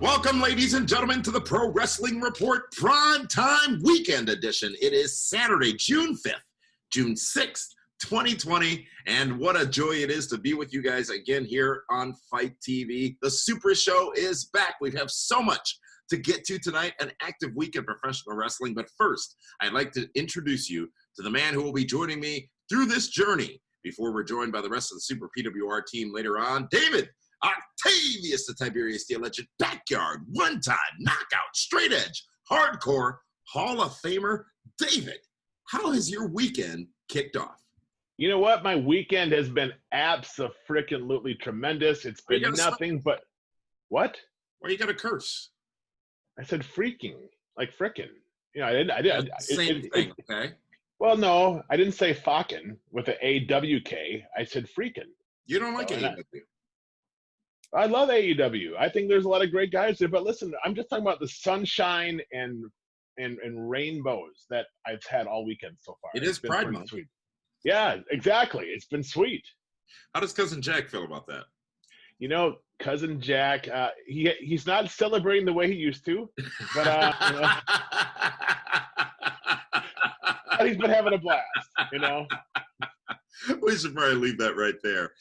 Welcome, ladies and gentlemen, to the Pro Wrestling Report Primetime Weekend Edition. It is Saturday, June 5th, June 6th, 2020, and what a joy it is to be with you guys again here on Fight TV. The Super Show is back. We have so much to get to tonight, an active week in professional wrestling. But first, I'd like to introduce you to the man who will be joining me through this journey before we're joined by the rest of the Super PWR team later on. David Octavius, the Tiberius Steel Legend, backyard, one-time, knockout, straight edge, hardcore, Hall of Famer. David, how has your weekend kicked off? You know what? My weekend has been abso-freaking-lutely tremendous. It's been nothing but... What? Why you got to curse? I said freaking, like frickin'. You know, I did. Same thing, okay? Well, no, I didn't say fucking with an A-W-K. I said freaking. You don't like AEW? I love AEW. I think there's a lot of great guys there. But listen, I'm just talking about the sunshine and rainbows that I've had all weekend so far. It is Pride Month. Sweet. Yeah, exactly. It's been sweet. How does Cousin Jack feel about that? Cousin Jack, he's not celebrating the way he used to, but but he's been having a blast. We should probably leave that right there.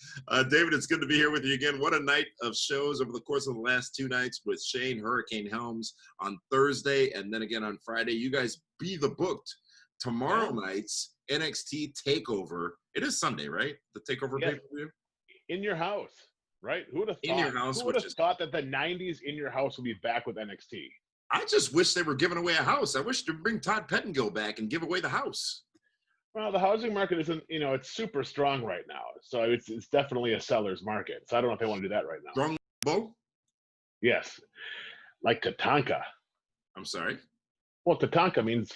David, it's good to be here with you again. What a night of shows over the course of the last 2 nights with Shane Hurricane Helms on Thursday and then again on Friday. You guys be the booked. Tomorrow night's NXT TakeOver. It is Sunday, right? The TakeOver pay-per-view? In your house, right? Who would have thought? In your house, who would have thought that the 90s In Your House would be back with NXT? I just wish they were giving away a house. I wish to bring Todd Pettengill back and give away the house. Well, the housing market isn't, it's super strong right now. So it's definitely a seller's market. So I don't know if they want to do that right now. Strong bow? Yes. Like Tatanka. I'm sorry? Well, Tatanka means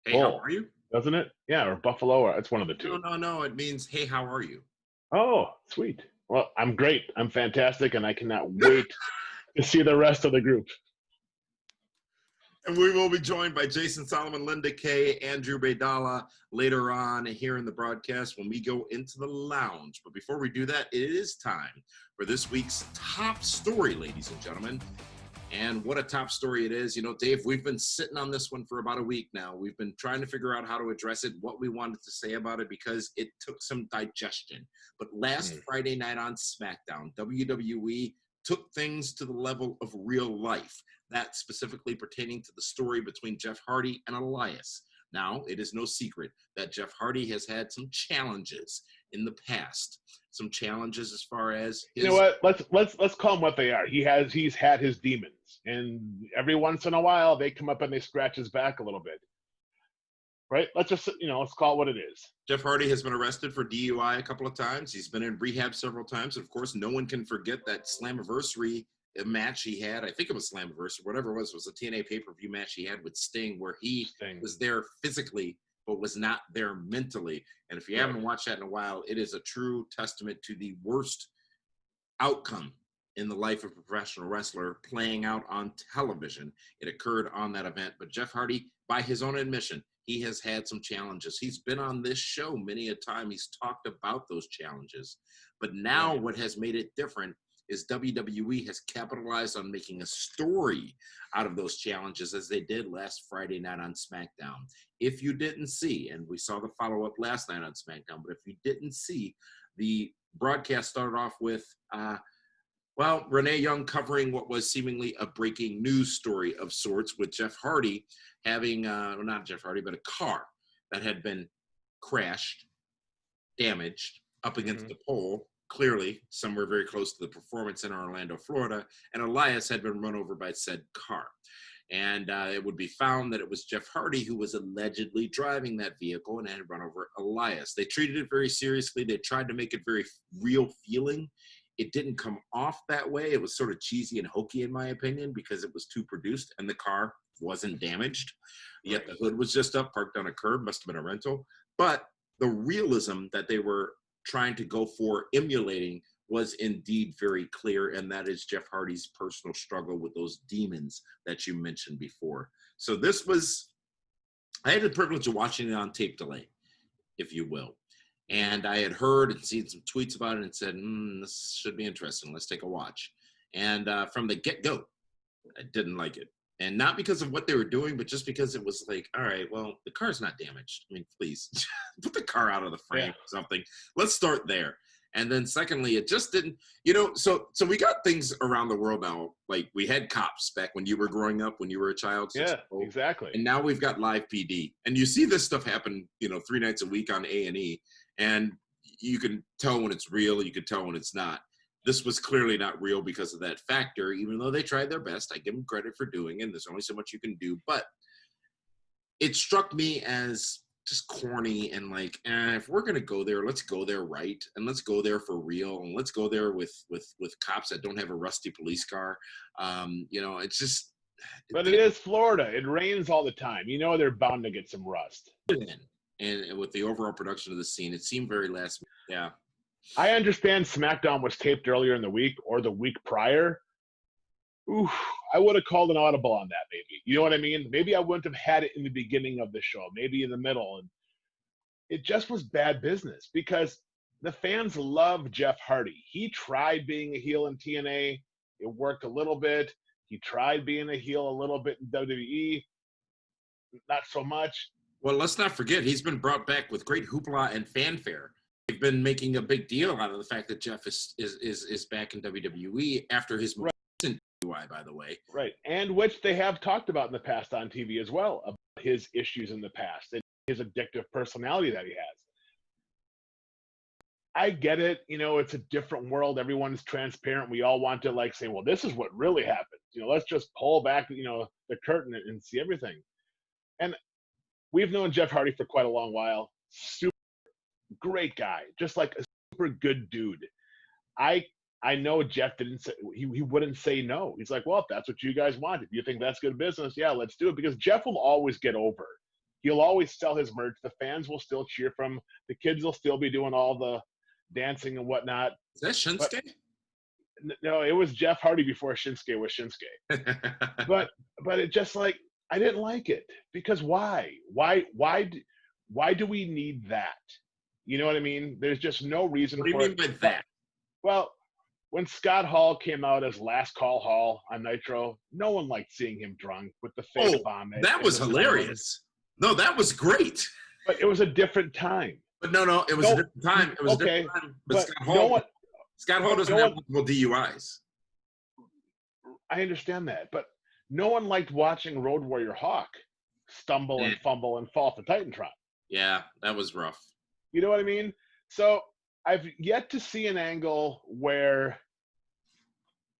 hey, how are you? Doesn't it? Yeah, or Buffalo, or it's one of the two. No. It means, hey, how are you? Oh, sweet. Well, I'm great. I'm fantastic, and I cannot wait to see the rest of the group. And we will be joined by Jason Solomon, Linda Kay, Andrew Baydala later on here in the broadcast when we go into the lounge. But before we do that, it is time for this week's top story, ladies and gentlemen. And what a top story it is. Dave, we've been sitting on this one for about a week now. We've been trying to figure out how to address it, what we wanted to say about it, because it took some digestion. But last Friday night on SmackDown, WWE took things to the level of real life. That specifically pertaining to the story between Jeff Hardy and Elias. Now, it is no secret that Jeff Hardy has had some challenges in the past. Some challenges as far as his... You know what? Let's call them what they are. He's had his demons, and every once in a while they come up and they scratch his back a little bit. Right? Let's call it what it is. Jeff Hardy has been arrested for DUI a couple of times. He's been in rehab several times. Of course, no one can forget that Slammiversary match he had. I think it was Slammiversary, whatever it was a TNA pay-per-view match he had with Sting, where he was there physically but was not there mentally. And if you haven't watched that in a while, it is a true testament to the worst outcome in the life of a professional wrestler playing out on television. It occurred on that event. But Jeff Hardy, by his own admission, he has had some challenges. He's been on this show many a time. He's talked about those challenges. But now what has made it different is WWE has capitalized on making a story out of those challenges, as they did last Friday night on SmackDown. If you didn't see, and we saw the follow-up last night on SmackDown, but if you didn't see, the broadcast started off with, Renee Young covering what was seemingly a breaking news story of sorts, with Jeff Hardy having, not Jeff Hardy, but a car that had been crashed, damaged, up against the pole, clearly somewhere very close to the Performance Center in Orlando, Florida, and Elias had been run over by said car. And it would be found that it was Jeff Hardy who was allegedly driving that vehicle and had run over Elias. They treated it very seriously. They tried to make it very real feeling. It didn't come off that way. It was sort of cheesy and hokey, in my opinion, because it was too produced and the car wasn't damaged. Yet the hood was just up, parked on a curb, must have been a rental. But the realism that they were trying to go for emulating was indeed very clear, and that is Jeff Hardy's personal struggle with those demons that you mentioned before. So this was, I had the privilege of watching it on tape delay, if you will. And I had heard and seen some tweets about it and said, this should be interesting. Let's take a watch. And from the get-go, I didn't like it. And not because of what they were doing, but just because it was like, all right, well, the car's not damaged. I mean, please, put the car out of the frame or something. Let's start there. And then secondly, it just didn't, so we got things around the world now. Like we had cops back when you were growing up, when you were a child. Yeah, exactly. And now we've got live PD. And you see this stuff happen, 3 nights a week on A&E. And you can tell when it's real. You can tell when it's not. This was clearly not real because of that factor, even though they tried their best. I give them credit for doing it. There's only so much you can do. But it struck me as just corny and like, if we're going to go there, let's go there right. And let's go there for real. And let's go there with cops that don't have a rusty police car. It's just. But it is Florida. It rains all the time. They're bound to get some rust. And with the overall production of the scene, it seemed very last minute. Yeah. I understand SmackDown was taped earlier in the week or the week prior. Oof, I would have called an audible on that, maybe. You know what I mean? Maybe I wouldn't have had it in the beginning of the show, maybe in the middle. And it just was bad business because the fans love Jeff Hardy. He tried being a heel in TNA. It worked a little bit. He tried being a heel a little bit in WWE. Not so much. Well, let's not forget, he's been brought back with great hoopla and fanfare. They've been making a big deal out of the fact that Jeff is back in WWE after his most recent DUI, by the way. Right, and which they have talked about in the past on TV as well, about his issues in the past and his addictive personality that he has. I get it. It's a different world. Everyone's transparent. We all want to say, well, this is what really happened. Let's just pull back, the curtain and see everything. And we've known Jeff Hardy for quite a long while. Super great guy, just like a super good dude. I know Jeff didn't say, he wouldn't say no. He's like, well, if that's what you guys want, if you think that's good business, yeah, let's do it. Because Jeff will always get over. He'll always sell his merch. The fans will still cheer for him. The kids will still be doing all the dancing and whatnot. Is that Shinsuke? No, it was Jeff Hardy before Shinsuke was Shinsuke. but it just I didn't like it because why do we need that? You know what I mean? There's just no reason. What do you mean by that? Well, when Scott Hall came out as Last Call Hall on Nitro, no one liked seeing him drunk with the fake vomit. That was hilarious. No, that was great. But it was a different time. But no, it was a different time. It was a different time. But Scott Hall doesn't have multiple DUIs. I understand that, but no one liked watching Road Warrior Hawk stumble and fumble and fall for Titantron. Yeah, that was rough. You know what I mean? So I've yet to see an angle where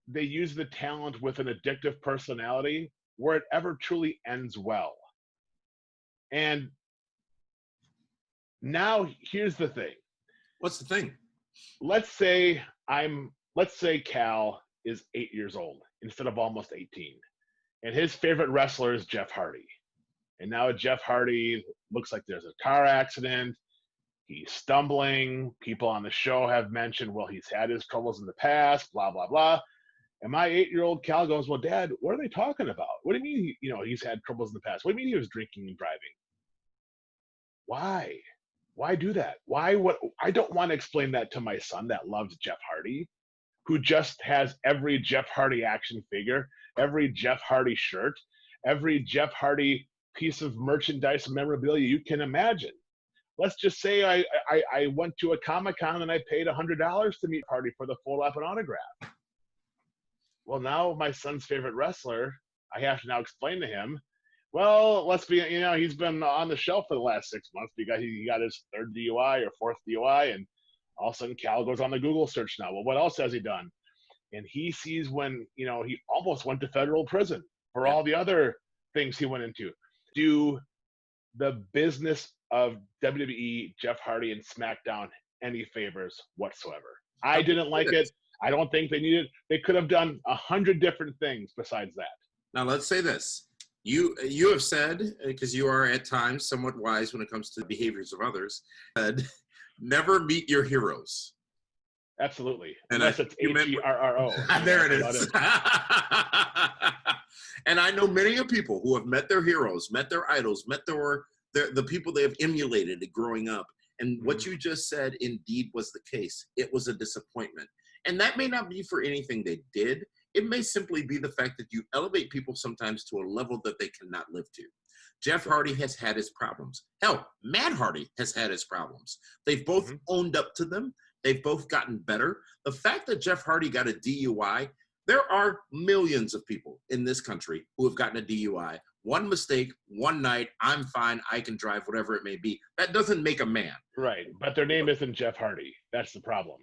they use the talent with an addictive personality where it ever truly ends well. And now here's the thing. What's the thing? Let's say Cal is 8 years old instead of almost 18. And his favorite wrestler is Jeff Hardy. And now Jeff Hardy looks like there's a car accident. He's stumbling. People on the show have mentioned, well, he's had his troubles in the past, blah, blah, blah. And my 8-year-old Cal goes, well, Dad, what are they talking about? What do you mean, he's had troubles in the past? What do you mean he was drinking and driving? Why? Why do that? I don't want to explain that to my son that loves Jeff Hardy, who just has every Jeff Hardy action figure, every Jeff Hardy shirt, every Jeff Hardy piece of merchandise and memorabilia you can imagine. Let's just say I went to a Comic-Con and I paid $100 to meet Hardy for the full lap and autograph. Well, now my son's favorite wrestler, I have to now explain to him, well, let's be, he's been on the shelf for the last 6 months because he got his 3rd DUI or 4th DUI, and all of a sudden Cal goes on the Google search now. Well, what else has he done? And he sees when, he almost went to federal prison for all the other things he went into. Do the business of WWE, Jeff Hardy, and SmackDown any favors whatsoever. I didn't like it. I don't think they needed. They could have done 100 different things besides that. Now, let's say this. You have said, because you are at times somewhat wise when it comes to the behaviors of others, never meet your heroes. Absolutely. And unless it's H-E-R-R-O. There it is. And I know many of people who have met their heroes, met their idols, met the people they have emulated growing up. And what you just said indeed was the case. It was a disappointment. And that may not be for anything they did. It may simply be the fact that you elevate people sometimes to a level that they cannot live to. Jeff Hardy has had his problems. Hell, Matt Hardy has had his problems. They've both owned up to them. They've both gotten better. The fact that Jeff Hardy got a DUI, there are millions of people in this country who have gotten a DUI. One mistake, one night, I'm fine, I can drive, whatever it may be. That doesn't make a man. Right, but their name isn't Jeff Hardy. That's the problem.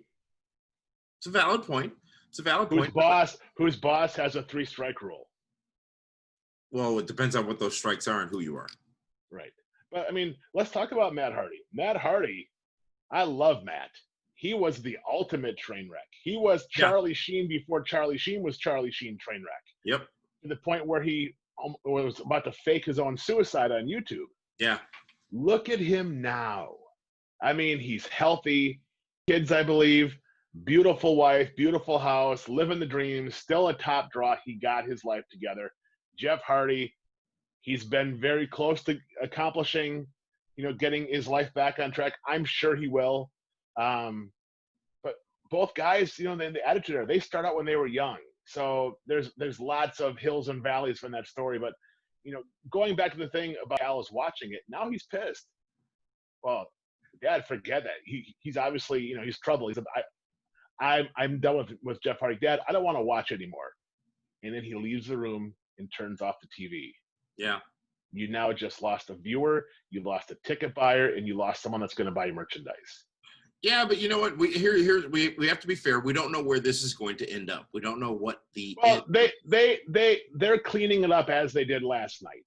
It's a valid point. It's a valid point. Whose boss has a 3-strike rule? Well, it depends on what those strikes are and who you are. Right. But, I mean, let's talk about Matt Hardy. Matt Hardy, I love Matt. He was the ultimate train wreck. He was Charlie Sheen before Charlie Sheen was Charlie Sheen train wreck. Yep. To the point where he was about to fake his own suicide on YouTube. Yeah. Look at him now. I mean, he's healthy. Kids, I believe. Beautiful wife, beautiful house, living the dream, still a top draw. He got his life together. Jeff Hardy, he's been very close to accomplishing, getting his life back on track. I'm sure he will. But both guys, you know, the attitude there, they start out when they were young. So there's lots of hills and valleys from that story. But, you know, going back to the thing about Alice watching it, now he's pissed. Well, Dad, forget that. He's obviously, you know, he's troubled. He said, I'm done with Jeff Hardy. Dad, I don't want to watch anymore. And then he leaves the room and turns off the TV. Yeah. You now just lost a viewer, you lost a ticket buyer, and you lost someone that's going to buy your merchandise. Yeah, but you know what? We have to be fair. We don't know where this is going to end up. We don't know what the they're cleaning it up as they did last night.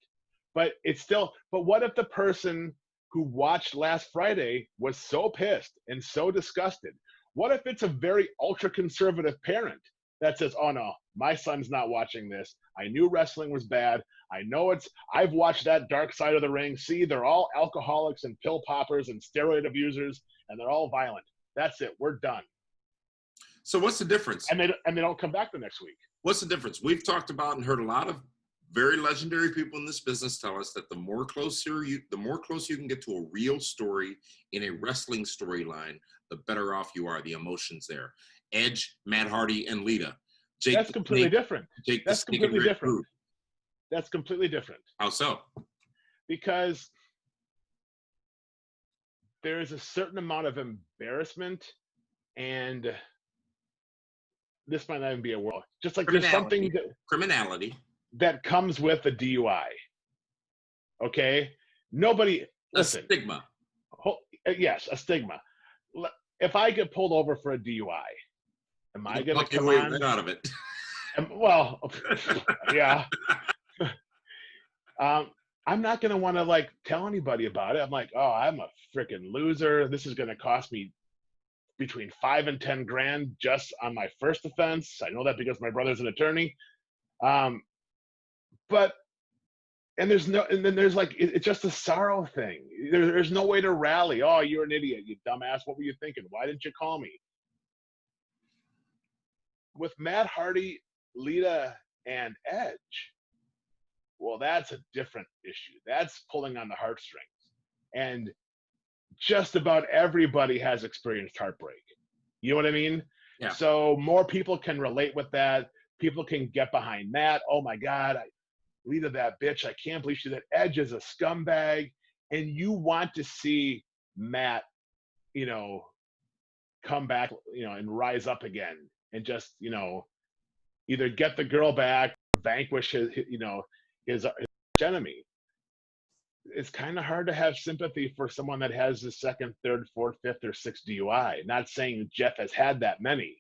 But it's still. But what if the person who watched last Friday was so pissed and so disgusted? What if it's a very ultra conservative parent that says, "Oh no, my son's not watching this. I knew wrestling was bad. I know I've watched that Dark Side of the Ring. See, they're all alcoholics and pill poppers and steroid abusers, and they're all violent. That's it. We're done." So what's the difference? And they don't come back the next week. What's the difference? We've talked about and heard a lot of very legendary people in this business tell us that the more close you can get to a real story in a wrestling storyline, the better off you are. The emotions there. Edge, Matt Hardy, and Lita. Jake That's completely different. That's completely different. That's completely different. How so? Because there is a certain amount of embarrassment, and this might not even be a word. Just like there's something criminality that comes with a DUI. Okay? Nobody, listen. A stigma. Yes, a stigma. If I get pulled over for a DUI, am I going to come on? Right out of it. Well, yeah. I'm not going to want to like tell anybody about it. I'm like, oh, I'm a freaking loser. This is going to cost me between $5,000 and $10,000 just on my first offense. I know that because my brother's an attorney. But and then there's like it's just a sorrow thing. There's no way to rally. Oh, you're an idiot, you dumbass. What were you thinking? Why didn't you call me? With Matt Hardy, Lita, and Edge, well, that's a different issue. That's pulling on the heartstrings. And just about everybody has experienced heartbreak. You know what I mean? Yeah. So more people can relate with that. People can get behind Matt. Oh my God, Lita, that bitch. I can't believe she did that. Edge is a scumbag. And you want to see Matt, you know, come back, you know, and rise up again and just, you know, either get the girl back, or vanquish his, you know, his enemy. It's kind of hard to have sympathy for someone that has the second, third, fourth, fifth, or sixth DUI. Not saying Jeff has had that many.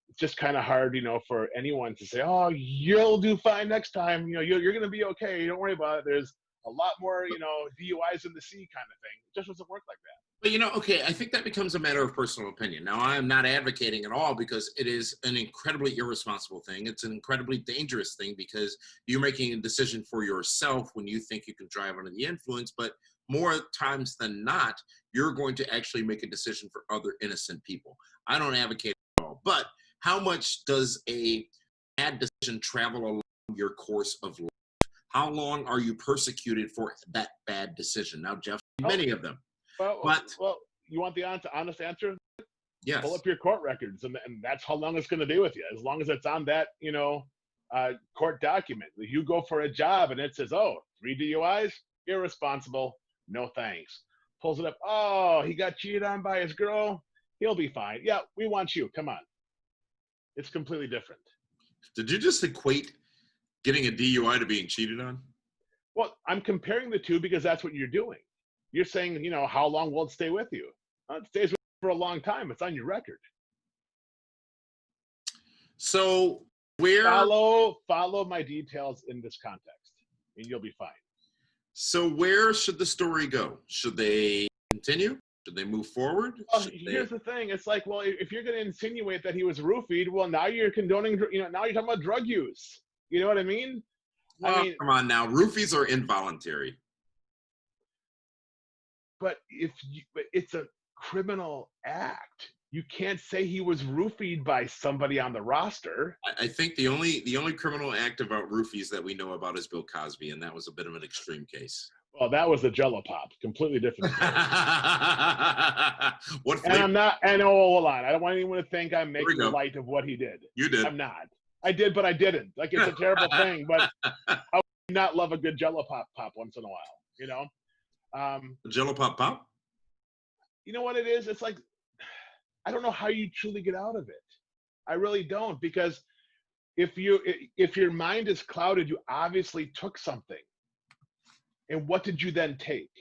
It's just kind of hard, you know, for anyone to say, "Oh, you'll do fine next time. You know, you're going to be okay. Don't worry about it. There's a lot more, you know, DUIs in the sea," kind of thing. It just doesn't work like that. But, you know, okay, I think that becomes a matter of personal opinion. Now, I am not advocating at all because it is an incredibly irresponsible thing. It's an incredibly dangerous thing because you're making a decision for yourself when you think you can drive under the influence. But more times than not, you're going to actually make a decision for other innocent people. I don't advocate at all. But how much does a bad decision travel along your course of life? How long are you persecuted for that bad decision? Now, Jeff, many of them. Well, you want the honest answer? Yes. Pull up your court records, and that's how long it's going to be with you. As long as it's on that, you know, court document. If you go for a job and it says, "Oh, 3 DUIs, irresponsible, no thanks." Pulls it up. "Oh, he got cheated on by his girl. He'll be fine. Yeah, we want you. Come on." It's completely different. Did you just equate getting a DUI to being cheated on? Well, I'm comparing the two because that's what you're doing. You're saying, you know, how long will it stay with you? It stays with you for a long time. It's on your record. So where follow my details in this context, and you'll be fine. So where should the story go? Should they continue? Should they move forward? Here's the thing. It's like, well, if you're going to insinuate that he was roofied, well, now you're condoning, you know, now you're talking about drug use. You know what I mean? Well, come on now. Roofies are involuntary. But it's a criminal act. You can't say he was roofied by somebody on the roster. I think the only criminal act about roofies that we know about is Bill Cosby, and that was a bit of an extreme case. Well, that was the Jello Pop. Completely different story. What And flavor? I'm not, and oh, hold on. I don't want anyone to think I'm we making go. light of what he did. You did. I'm not. I did, but I didn't. Like, it's a terrible thing, but how would you not love a good Jello Pop once in a while, you know? Jello Pop Pop? You know what it is? It's like, I don't know how you truly get out of it. I really don't, because if your mind is clouded, you obviously took something. And what did you then take?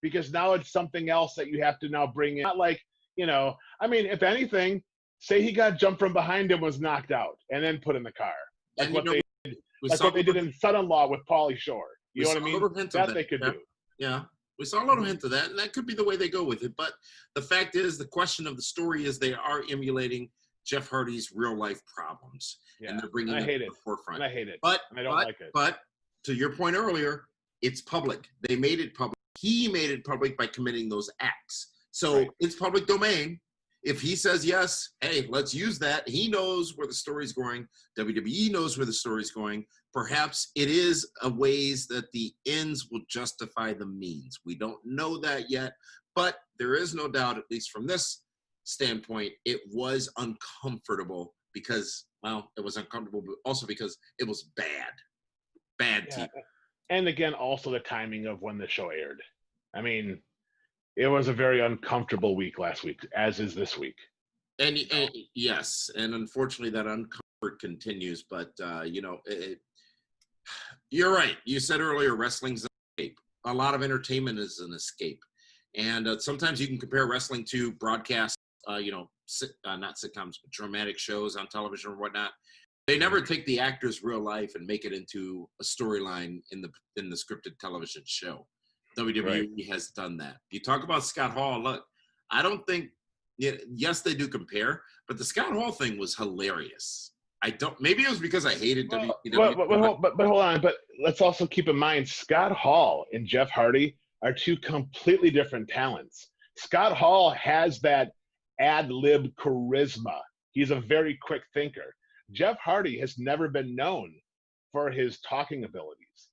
Because now it's something else that you have to now bring in. Not like, I mean, if anything, say he got jumped from behind and was knocked out and then put in the car. Like what they did in Son-in-Law with Pauly Shore. You know what I mean? That they could do. Yeah. We saw a little hint of that, and that could be the way they go with it. But the fact is, the question of the story is they are emulating Jeff Hardy's real life problems. Yeah. And they're bringing it to the forefront. And I hate it. But I don't like it. But to your point earlier, it's public. They made it public. He made it public by committing those acts. So It's public domain. If he says yes, hey, let's use that. He knows where the story's going. WWE knows where the story's going. Perhaps it is a ways that the ends will justify the means. We don't know that yet, but there is no doubt, at least from this standpoint, it was uncomfortable because, well, it was uncomfortable, but also because it was bad TV. And again, also the timing of when the show aired. I mean, it was a very uncomfortable week last week, as is this week. And yes, and unfortunately that uncomfort continues, but you're right. You said earlier, wrestling's an escape. A lot of entertainment is an escape. And sometimes you can compare wrestling to broadcast, not sitcoms, but dramatic shows on television or whatnot. They never take the actor's real life and make it into a storyline in the scripted television show. WWE has done that. You talk about Scott Hall. Look, I don't think, yes, they do compare, but the Scott Hall thing was hilarious. Maybe it was because I hated WWE. But hold on. But let's also keep in mind, Scott Hall and Jeff Hardy are two completely different talents. Scott Hall has that ad-lib charisma. He's a very quick thinker. Jeff Hardy has never been known for his talking abilities.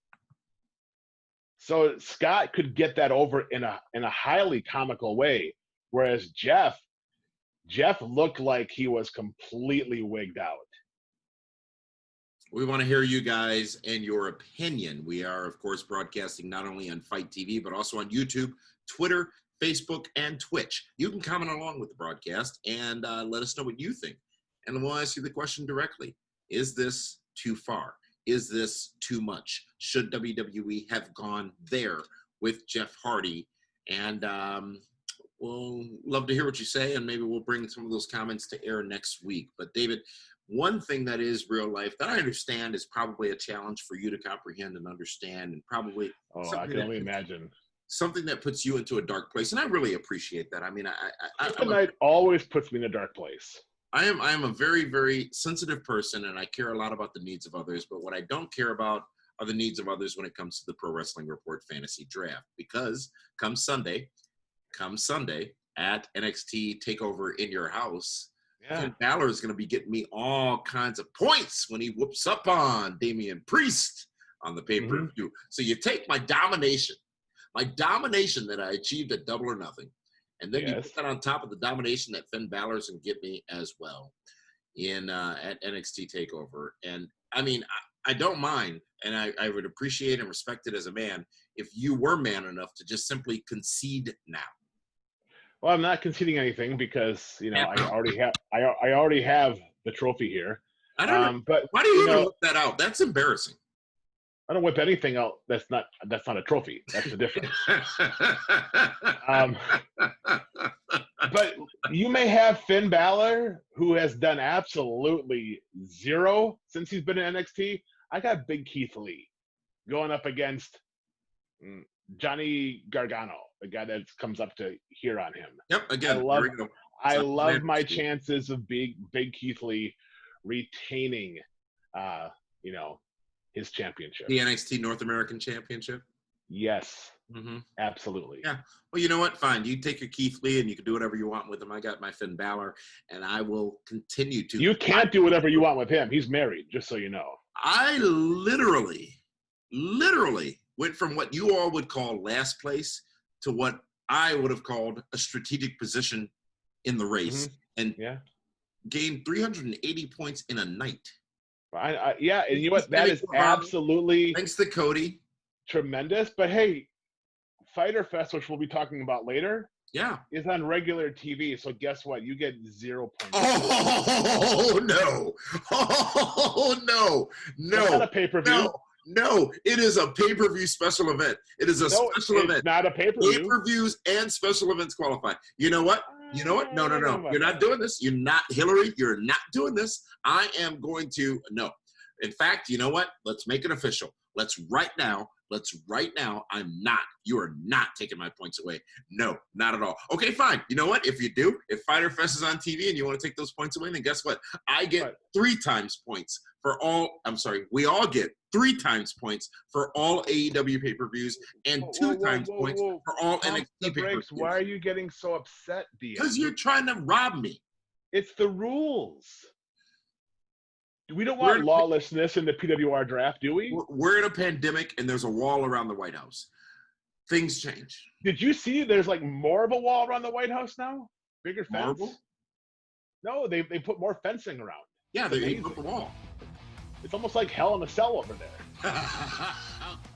So Scott could get that over in a highly comical way, whereas Jeff looked like he was completely wigged out. We want to hear you guys and your opinion. We are, of course, broadcasting not only on Fight TV, but also on YouTube, Twitter, Facebook, and Twitch. You can comment along with the broadcast and let us know what you think. And we'll ask you the question directly. Is this too far? Is this too much? Should WWE have gone there with Jeff Hardy? And we'll love to hear what you say, and maybe we'll bring some of those comments to air next week. But David, one thing that is real life that I understand is probably a challenge for you to comprehend and understand, and probably I can only imagine something that puts you into a dark place. And I really appreciate that. I mean, Tonight always puts me in a dark place. I am a very, very sensitive person, and I care a lot about the needs of others. But what I don't care about are the needs of others when it comes to the Pro Wrestling Report Fantasy Draft. Because come Sunday at NXT TakeOver in your house, Finn Balor is going to be getting me all kinds of points when he whoops up on Damian Priest on the pay-per-view. Mm-hmm. So you take my domination that I achieved at Double or Nothing, and then you put that on top of the domination that Finn Balor's going to give me as well in at NXT TakeOver. And I mean, I don't mind, and I would appreciate and respect it as a man if you were man enough to just simply concede now. Well, I'm not conceding anything because I already have the trophy here. I don't know. But why do you even whip that out? That's embarrassing. I don't whip anything out. That's not a trophy. That's the difference. But you may have Finn Balor, who has done absolutely zero since he's been in NXT. I got Big Keith Lee going up against Johnny Gargano, the guy that comes up to here on him. Yep, again, I love my chances of Big Keith Lee retaining, his championship. The NXT North American Championship? Yes, absolutely. Yeah. Well, you know what? Fine. You take your Keith Lee and you can do whatever you want with him. I got my Finn Balor, and I will continue to. You can't do whatever you want with him. He's married, just so you know. I literally went from what you all would call last place to what I would have called a strategic position in the race, and gained 380 points in a night. And you know what? That is absolutely, thanks to Cody, tremendous. But hey, Fighter Fest, which we'll be talking about later, is on regular TV. So guess what? You get 0 points. Oh no! Oh no! It's not a pay-per-view. No, it is a pay-per-view special event. It is a special event. It's not a pay-per-view. Pay-per-views and special events qualify. You know what? No. You're not doing this. You're not, Hillary. You're not doing this. I am going to, no. In fact, you know what? Let's make it official. Let's right now, you are not taking my points away. No, not at all. Okay, fine. You know what? If you do, if Fighter Fest is on TV and you want to take those points away, then guess what? I get 3 times points for all, we all get 3 times points for all AEW pay-per-views and 2 times points for all NXT pay-per-views. Why are you getting so upset, Dia? Because you're trying to rob me. It's the rules. We don't want lawlessness in the PWR draft, do we? We're in a pandemic, and there's a wall around the White House. Things change. Did you see there's like more of a wall around the White House now? Bigger fence? Marble? No, they put more fencing around. Yeah, they put the wall. It's almost like Hell in a Cell over there. You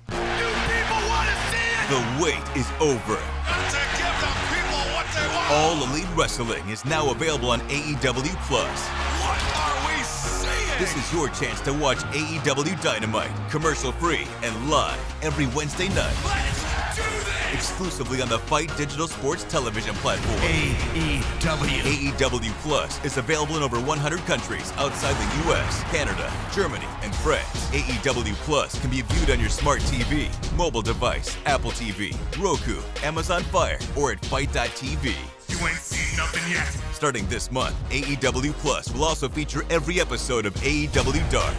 people want to see it? The wait is over. Got to give the people what they want. All Elite Wrestling is now available on AEW Plus. What are we seeing? This is your chance to watch AEW Dynamite, commercial-free and live every Wednesday night. Let's do this! Exclusively on the Fight Digital Sports television platform. AEW. AEW Plus is available in over 100 countries outside the U.S., Canada, Germany, and France. AEW Plus can be viewed on your smart TV, mobile device, Apple TV, Roku, Amazon Fire, or at Fight.tv. You ain't seen nothing yet. Starting this month, AEW Plus will also feature every episode of AEW Dark.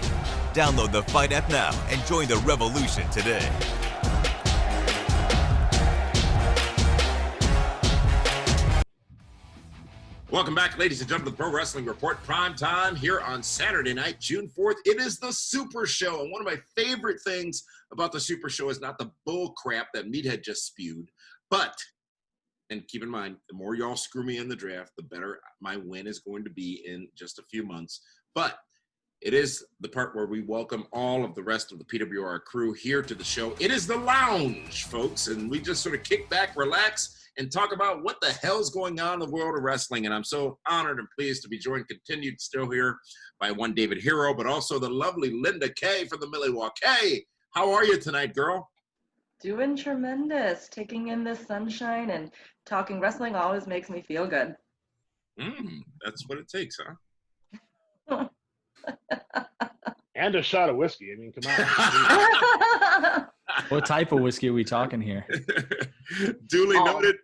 Download the Fight app now and join the revolution today. Welcome back, ladies and gentlemen, to the Pro Wrestling Report Prime Time here on Saturday night, June 4th. It is the Super Show, and one of my favorite things about the Super Show is not the bull crap that Meathead just spewed, but, and keep in mind, the more y'all screw me in the draft, the better my win is going to be in just a few months. But it is the part where we welcome all of the rest of the PWR crew here to the show. It is the lounge, folks, and we just sort of kick back, relax, and talk about what the hell's going on in the world of wrestling. And I'm so honored and pleased to be joined, continued still here, by one David Hero, but also the lovely Linda Kay from the Milwaukee. Hey, how are you tonight, girl? Doing tremendous. Taking in the sunshine and talking wrestling always makes me feel good. That's what it takes, huh? And a shot of whiskey. I mean, come on. What type of whiskey are we talking here? Duly noted.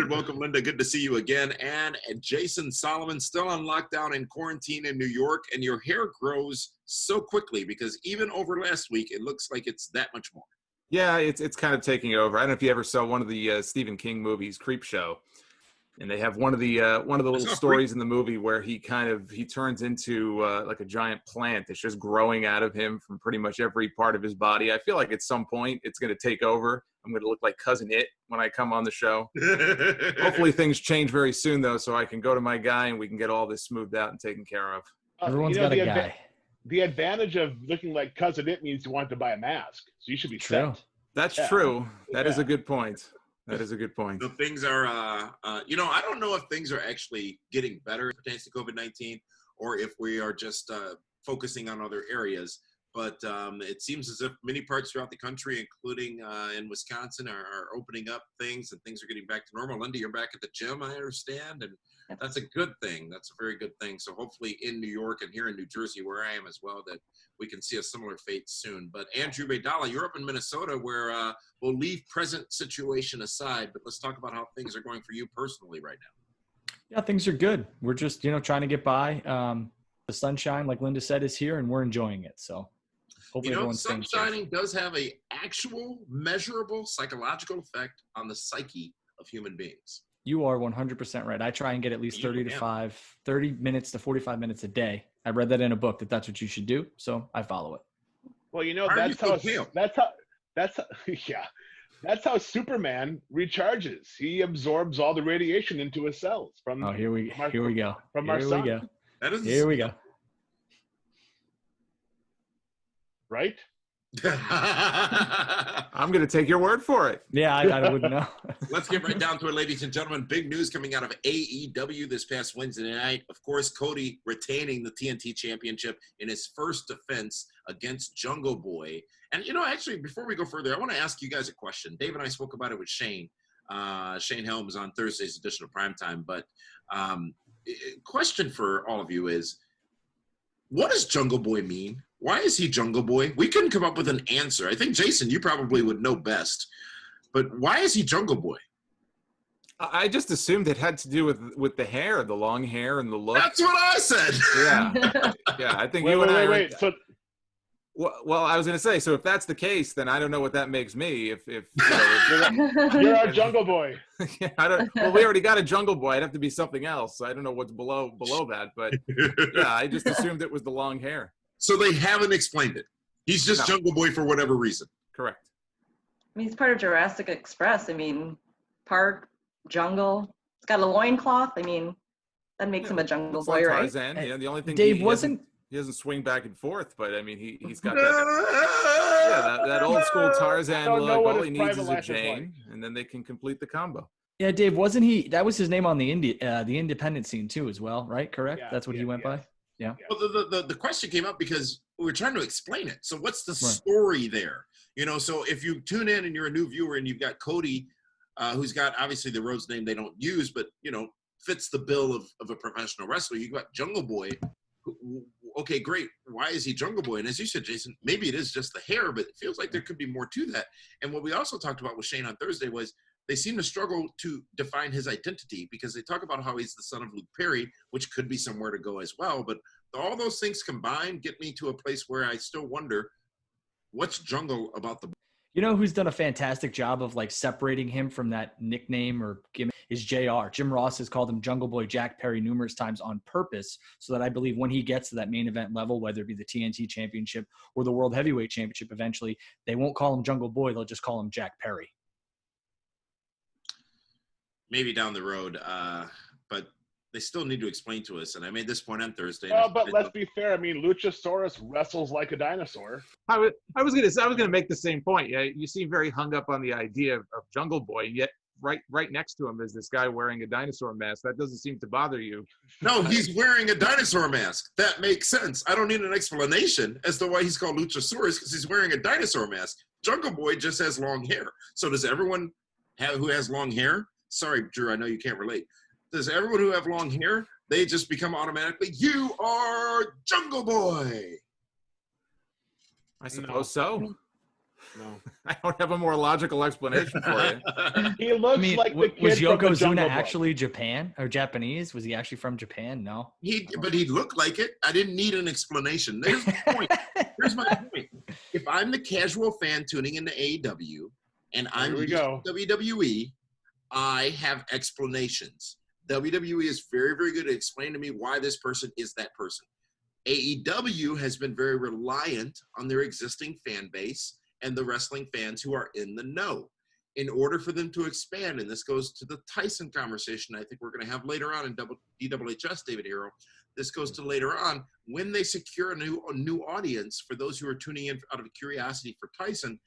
Welcome, Linda. Good to see you again. And Jason Solomon, still on lockdown and quarantine in New York. And your hair grows so quickly because even over last week, it looks like it's that much more. Yeah, it's kind of taking over. I don't know if you ever saw one of the Stephen King movies, Creepshow. And they have one of the little stories in the movie where he turns into like a giant plant that's just growing out of him from pretty much every part of his body. I feel like at some point it's going to take over. I'm going to look like Cousin It when I come on the show. Hopefully things change very soon, though, so I can go to my guy and we can get all this smoothed out and taken care of. Everyone's got a guy. The advantage of looking like Cousin It means you want to buy a mask. So you should be true. set. That's true. That is a good point. That is a good point. So things are, I don't know if things are actually getting better as it pertains to COVID-19 or if we are just focusing on other areas. But it seems as if many parts throughout the country, including in Wisconsin, are opening up things and things are getting back to normal. Linda, you're back at the gym, I understand, and that's a good thing. That's a very good thing. So hopefully in New York and here in New Jersey, where I am as well, that we can see a similar fate soon. But Andrew Baydala, you're up in Minnesota where we'll leave present situation aside, but let's talk about how things are going for you personally right now. Yeah, things are good. We're just, trying to get by. The sunshine, like Linda said, is here and we're enjoying it. So hopefully everyone's staying safe. Sunshining does have a actual measurable psychological effect on the psyche of human beings. You are 100% right. I try and get at least 30 minutes to 45 minutes a day. I read that in a book that's what you should do. So I follow it. Well, That's yeah. That's how Superman recharges. He absorbs all the radiation into his cells from. Oh, here we go. our Here we go. That is Here we go. Right? I'm going to take your word for it. Yeah, I wouldn't know. Let's get right down to it, ladies and gentlemen. Big news coming out of AEW this past Wednesday night. Of course, Cody retaining the TNT Championship in his first defense against Jungle Boy. And, actually, before we go further, I want to ask you guys a question. Dave and I spoke about it with Shane. Shane Helms on Thursday's edition of Primetime. But question for all of you is, what does Jungle Boy mean? Why is he Jungle Boy? We couldn't come up with an answer. I think, Jason, you probably would know best. But why is he Jungle Boy? I just assumed it had to do with the hair, the long hair and the look. That's what I said. Yeah. Yeah, I think Wait. So Well, I was going to say, so if that's the case, then I don't know what that makes me. If you're our Jungle Boy. yeah, well, we already got a Jungle Boy. I'd have to be something else. I don't know what's below that, but yeah, I just assumed it was the long hair. So they haven't explained it. He's just Jungle Boy for whatever reason. Correct. I mean, he's part of Jurassic Express. I mean, park, jungle. He's got a loincloth. I mean, that makes him a Jungle Boy, right? Tarzan. Yeah, the only thing Dave he doesn't swing back and forth, but I mean, he's got that old school Tarzan look. All he needs is a chain, and then they can complete the combo. Yeah, Dave, wasn't he? That was his name on the independent scene too, as well, right? Correct. That's what he went by. Yeah. Well, the question came up because we were trying to explain it. So what's the story there? So if you tune in and you're a new viewer and you've got Cody, who's got obviously the Rhodes name they don't use, but fits the bill of a professional wrestler. You got Jungle Boy. Okay, great. Why is he Jungle Boy? And as you said, Jason, maybe it is just the hair, but it feels like there could be more to that. And what we also talked about with Shane on Thursday was they seem to struggle to define his identity because they talk about how he's the son of Luke Perry, which could be somewhere to go as well. But all those things combined get me to a place where I still wonder what's Jungle about the. You know who's done a fantastic job of separating him from that nickname or gimmick is JR. Jim Ross has called him Jungle Boy Jack Perry numerous times on purpose so that I believe when he gets to that main event level, whether it be the TNT Championship or the World Heavyweight Championship eventually, they won't call him Jungle Boy. They'll just call him Jack Perry. Maybe down the road, but they still need to explain to us. And I made this point on Thursday. But let's be fair. I mean, Luchasaurus wrestles like a dinosaur. I was gonna make the same point. Yeah, you seem very hung up on the idea of Jungle Boy, and yet right next to him is this guy wearing a dinosaur mask. That doesn't seem to bother you. No, he's wearing a dinosaur mask. That makes sense. I don't need an explanation as to why he's called Luchasaurus because he's wearing a dinosaur mask. Jungle Boy just has long hair. So does everyone who has long hair? Sorry, Drew, I know you can't relate. Does everyone who have long hair, they just become automatically, you are Jungle Boy? I suppose so. No. I don't have a more logical explanation for you. He looks like the kid was from the Yokozuna Jungle Book. actually Japan or Japanese? Was he actually from Japan? No. But he looked like it. I didn't need an explanation. There's the point. Here's my point. If I'm the casual fan tuning into AEW and I'm used to WWE, I have explanations. WWE is very, very good at explaining to me why this person is that person. AEW has been very reliant on their existing fan base and the wrestling fans who are in the know. In order for them to expand, and this goes to the Tyson conversation I think we're going to have later on in DWHS, David Hero. This goes to later on. When they secure a new audience, for those who are tuning in out of curiosity for Tyson,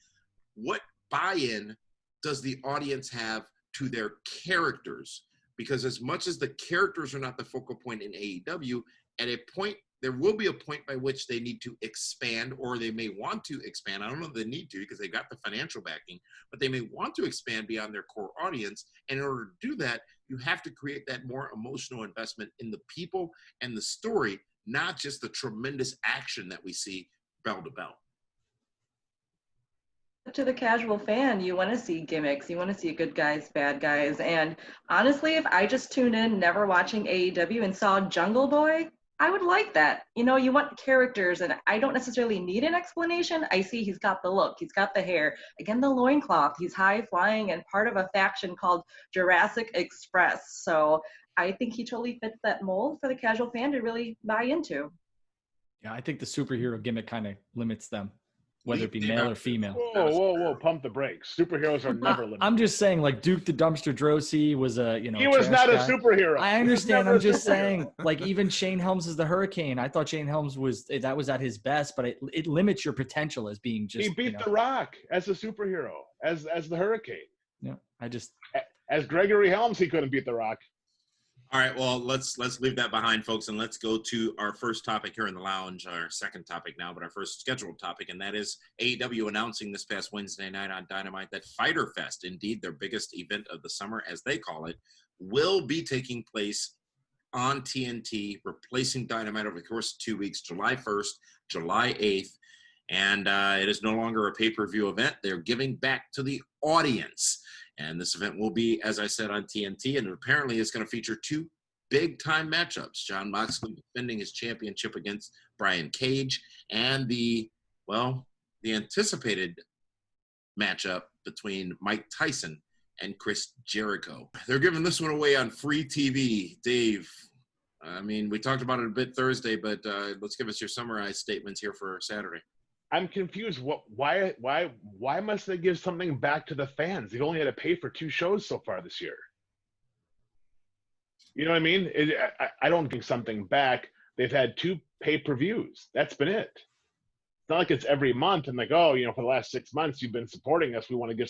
what buy-in does the audience have to their characters? Because as much as the characters are not the focal point in AEW, at a point, there will be a point by which they need to expand, or they may want to expand. I don't know if they need to because they've got the financial backing, but they may want to expand beyond their core audience. And in order to do that, you have to create that more emotional investment in the people and the story, not just the tremendous action that we see bell to bell. To the casual fan, you want to see gimmicks, you want to see good guys, bad guys. And honestly, if I just tuned in, never watching AEW and saw Jungle Boy, I would like that. You want characters, and I don't necessarily need an explanation. I see he's got the look, he's got the hair, again, the loincloth, he's high flying and part of a faction called Jurassic Express. So I think he totally fits that mold for the casual fan to really buy into. Yeah, I think the superhero gimmick kind of limits them. whether it be male or female. Whoa! Pump the brakes. Superheroes are never limited. I'm just saying, like Duke the Dumpster Drosy was a, He was not a guy. superhero. I understand. I'm just saying, like even Shane Helms is the Hurricane. I thought Shane Helms was at his best, but it limits your potential as being just. He beat The Rock as a superhero, as the Hurricane. Yeah, as Gregory Helms, he couldn't beat The Rock. All right, well, let's leave that behind, folks, and let's go to our first topic here in the lounge, our second topic now, but our first scheduled topic, and that is AEW announcing this past Wednesday night on Dynamite that Fyter Fest, indeed their biggest event of the summer, as they call it, will be taking place on TNT, replacing Dynamite over the course of 2 weeks, July 1st, July 8th, and it is no longer a pay-per-view event. They're giving back to the audience. And this event will be, as I said, on TNT, and apparently it's going to feature two big-time matchups. Jon Moxley defending his championship against Brian Cage, and the anticipated matchup between Mike Tyson and Chris Jericho. They're giving this one away on free TV. Dave, I mean, we talked about it a bit Thursday, but let's give us your summarized statements here for Saturday. I'm confused. Why must they give something back to the fans? They've only had to pay for 2 shows so far this year. You know what I mean? I don't think something back. They've had 2 pay-per-views. That's been it. It's not like it's every month and like, oh, for the last 6 months you've been supporting us. We want to give